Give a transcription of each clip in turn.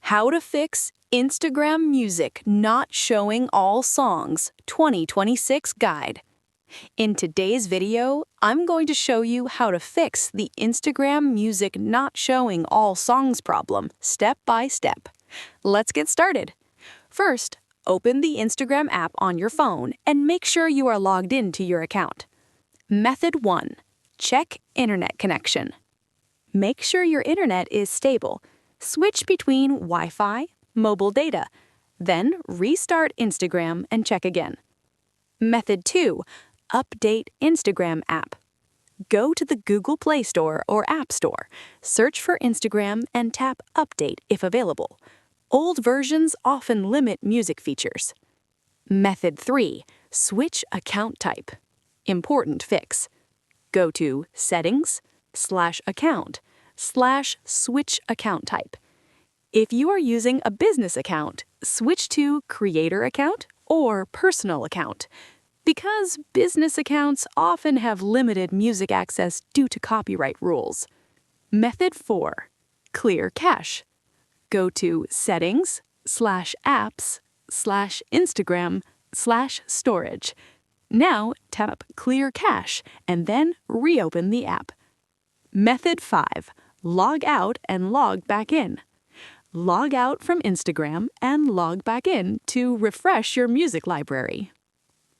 How to fix Instagram music not showing all songs 2026 guide. In today's video, I'm going to show you how to fix the Instagram music not showing all songs problem step by step. Let's get started. First, open the Instagram app on your phone and make sure you are logged into your account. Method 1. Check internet connection. Make sure your internet is stable. Switch between Wi-Fi, mobile data, then restart Instagram and check again. Method 2. Update Instagram app. Go to the Google Play Store or App Store, search for Instagram and tap Update if available. Old versions often limit music features. Method 3. Switch account type. Important fix. Go to Settings/Account/Switch Account Type. If you are using a business account, switch to Creator Account or Personal Account, because business accounts often have limited music access due to copyright rules. Method 4. Clear cache. Go to Settings/Apps/Instagram/Storage. Now tap Clear Cache and then reopen the app. Method 5. Log out and log back in. Log out from Instagram and log back in to refresh your music library.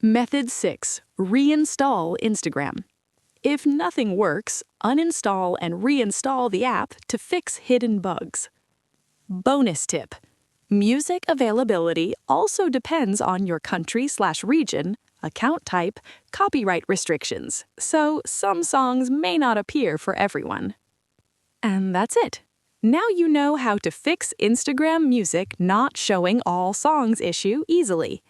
Method 6. Reinstall Instagram. If nothing works, uninstall and reinstall the app to fix hidden bugs. Bonus tip. Music availability also depends on your country/region, account type, copyright restrictions, so some songs may not appear for everyone. And that's it. Now you know how to fix Instagram music not showing all songs issue easily.